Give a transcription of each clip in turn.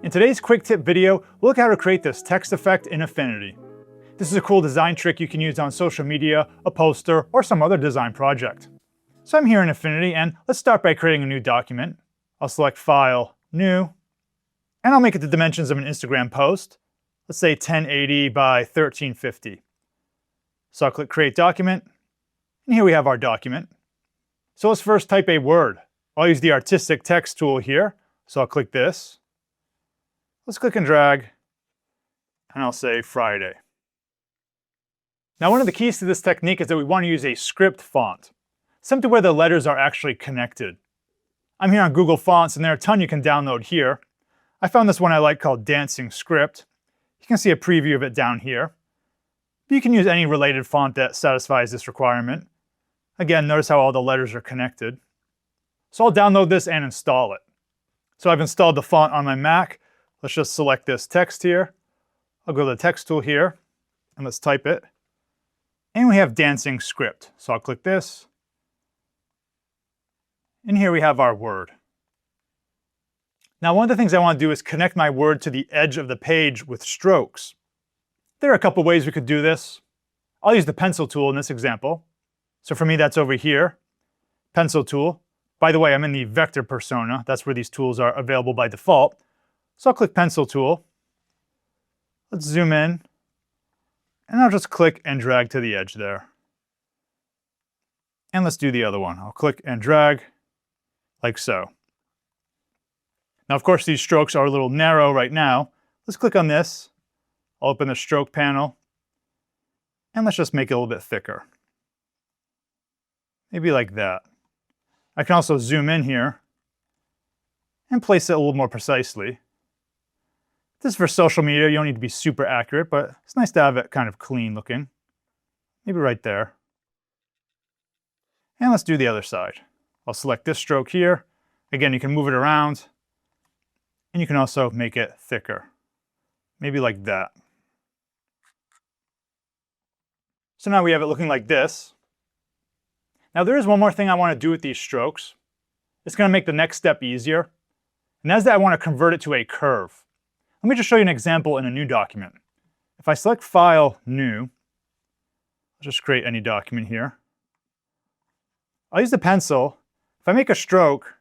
In today's quick tip video, we'll look at how to create this text effect in Affinity. This is a cool design trick you can use on social media, a poster, or some other design project. So I'm here in Affinity, and let's start by creating a new document. I'll select File, New, and I'll make it the dimensions of an Instagram post. Let's say 1080 by 1350. So I'll click Create Document, and here we have our document. So let's first type a word. I'll use the artistic text tool here, so I'll click this. Let's click and drag, and I'll say Friday. Now, one of the keys to this technique is that we want to use a script font, something where the letters are actually connected. I'm here on Google Fonts, and there are a ton you can download here. I found this one I like called Dancing Script. You can see a preview of it down here. But you can use any related font that satisfies this requirement. Again, notice how all the letters are connected. So I'll download this and install it. So I've installed the font on my Mac. Let's just select this text here. I'll go to the text tool here, and let's type it. And we have Dancing Script. So I'll click this. And here we have our word. Now, one of the things I want to do is connect my word to the edge of the page with strokes. There are a couple ways we could do this. I'll use the pencil tool in this example. So for me, that's over here. Pencil tool. By the way, I'm in the vector persona. That's where these tools are available by default. So I'll click Pencil tool. Let's zoom in. And I'll just click and drag to the edge there. And let's do the other one. I'll click and drag like so. Now, of course, these strokes are a little narrow right now. Let's click on this. I'll open the stroke panel. And let's just make it a little bit thicker. Maybe like that. I can also zoom in here and place it a little more precisely. This is for social media. You don't need to be super accurate, but it's nice to have it kind of clean looking. Maybe right there. And let's do the other side. I'll select this stroke here. Again, you can move it around. And you can also make it thicker. Maybe like that. So now we have it looking like this. Now there is one more thing I want to do with these strokes. It's going to make the next step easier. And that's that I want to convert it to a curve. Let me just show you an example in a new document. If I select File, New, I'll just create any document here. I'll use the pencil. If I make a stroke,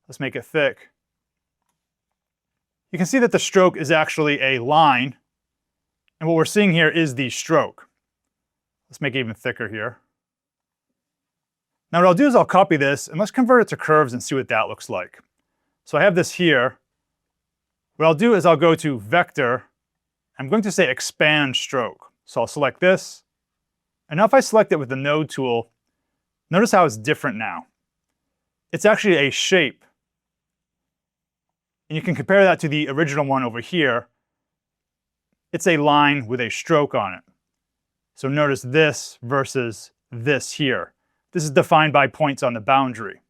let's make it thick. You can see that the stroke is actually a line. And what we're seeing here is the stroke. Let's make it even thicker here. Now what I'll do is I'll copy this and let's convert it to curves and see what that looks like. So I have this here. What I'll do is I'll go to Vector. I'm going to say Expand Stroke. So I'll select this. And now if I select it with the Node tool, notice how it's different now. It's actually a shape. And you can compare that to the original one over here. It's a line with a stroke on it. So notice this versus this here. This is defined by points on the boundary.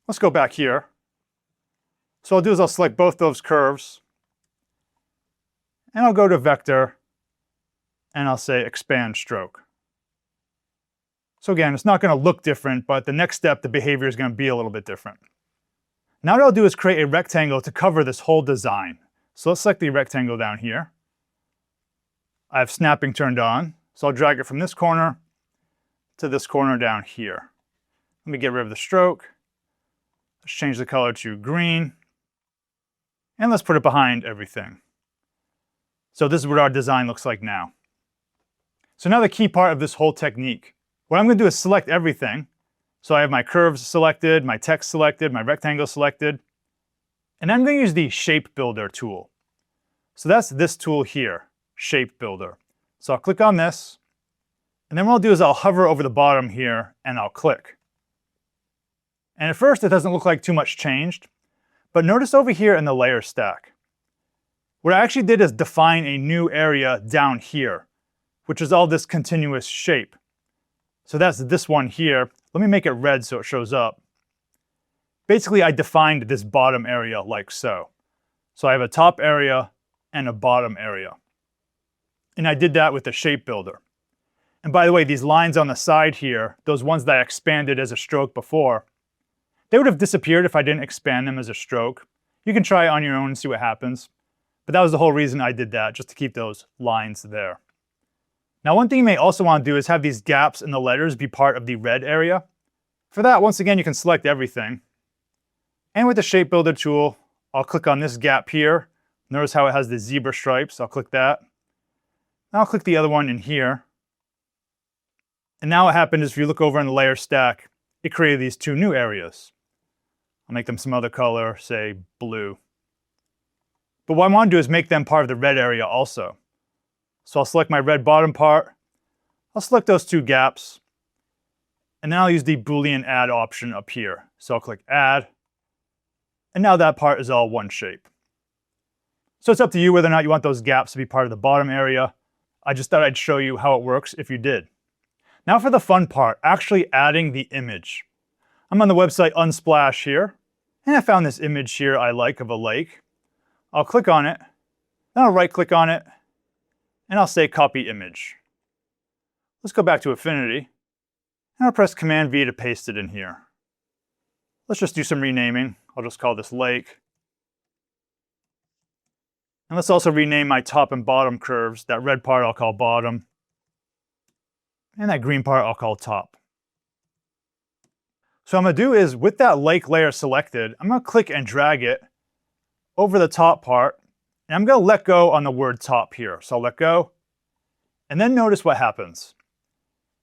Let's go back here. So what I'll do is I'll select both those curves. And I'll go to Vector. And I'll say Expand Stroke. So again, it's not going to look different, but the next step, the behavior is going to be a little bit different. Now what I'll do is create a rectangle to cover this whole design. So let's select the rectangle down here. I have snapping turned on. So I'll drag it from this corner to this corner down here. Let me get rid of the stroke. Let's change the color to green. And let's put it behind everything. So this is what our design looks like now. So now the key part of this whole technique. What I'm going to do is select everything. So I have my curves selected, my text selected, my rectangle selected. And I'm going to use the Shape Builder tool. So that's this tool here, Shape Builder. So I'll click on this. And then what I'll do is I'll hover over the bottom here and I'll click. And at first it doesn't look like too much changed. But notice over here in the layer stack. What I actually did is define a new area down here, which is all this continuous shape. So that's this one here. Let me make it red so it shows up. Basically, I defined this bottom area like so. So I have a top area and a bottom area. And I did that with the Shape Builder. And by the way, these lines on the side here, those ones that I expanded as a stroke before, they would have disappeared if I didn't expand them as a stroke. You can try it on your own and see what happens. But that was the whole reason I did that, just to keep those lines there. Now, one thing you may also want to do is have these gaps in the letters be part of the red area. For that, once again, you can select everything. And with the Shape Builder tool, I'll click on this gap here. Notice how it has the zebra stripes. I'll click that. Now I'll click the other one in here. And now what happened is if you look over in the layer stack, it created these two new areas. I'll make them some other color, say blue. But what I want to do is make them part of the red area also. So I'll select my red bottom part. I'll select those two gaps. And then I'll use the Boolean add option up here. So I'll click add. And now that part is all one shape. So it's up to you whether or not you want those gaps to be part of the bottom area. I just thought I'd show you how it works if you did. Now for the fun part, actually adding the image. I'm on the website Unsplash here, and I found this image here I like of a lake. I'll click on it, then I'll right click on it, and I'll say copy image. Let's go back to Affinity, and I'll press Command V to paste it in here. Let's just do some renaming. I'll just call this lake. And let's also rename my top and bottom curves. That red part I'll call bottom, and that green part I'll call top. So what I'm going to do is, with that lake layer selected, I'm going to click and drag it over the top part, and I'm going to let go on the word top here. So I'll let go, and then notice what happens.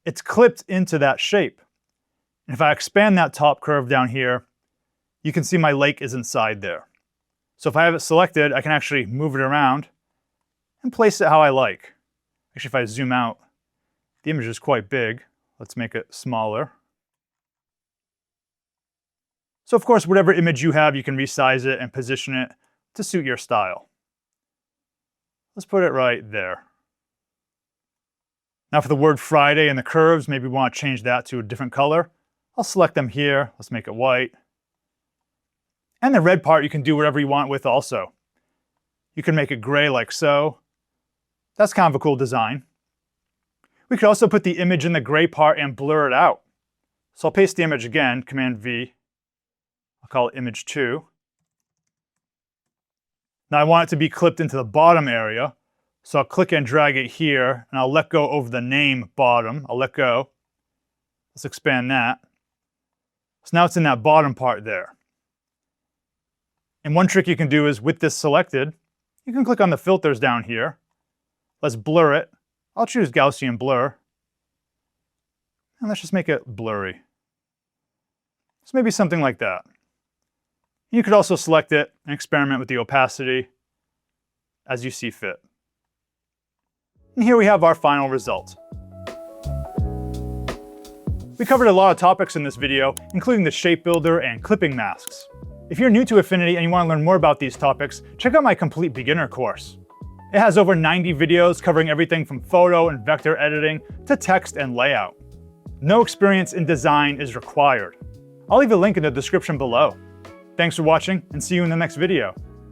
It's clipped into that shape. And if I expand that top curve down here, you can see my lake is inside there. So if I have it selected, I can actually move it around and place it how I like. Actually, if I zoom out, the image is quite big. Let's make it smaller. So of course, whatever image you have, you can resize it and position it to suit your style. Let's put it right there. Now for the word Friday and the curves, maybe we want to change that to a different color. I'll select them here. Let's make it white. And the red part you can do whatever you want with also. You can make it gray like so. That's kind of a cool design. We could also put the image in the gray part and blur it out. So I'll paste the image again, Command V. I'll call it image 2. Now I want it to be clipped into the bottom area. So I'll click and drag it here, and I'll let go over the name bottom. I'll let go. Let's expand that. So now it's in that bottom part there. And one trick you can do is, with this selected, you can click on the filters down here. Let's blur it. I'll choose Gaussian blur. And let's just make it blurry. So maybe something like that. You could also select it and experiment with the opacity as you see fit. And here we have our final result. We covered a lot of topics in this video, including the shape builder and clipping masks. If you're new to Affinity and you want to learn more about these topics, check out my complete beginner course. It has over 90 videos covering everything from photo and vector editing to text and layout. No experience in design is required. I'll leave a link in the description below. Thanks for watching, and see you in the next video.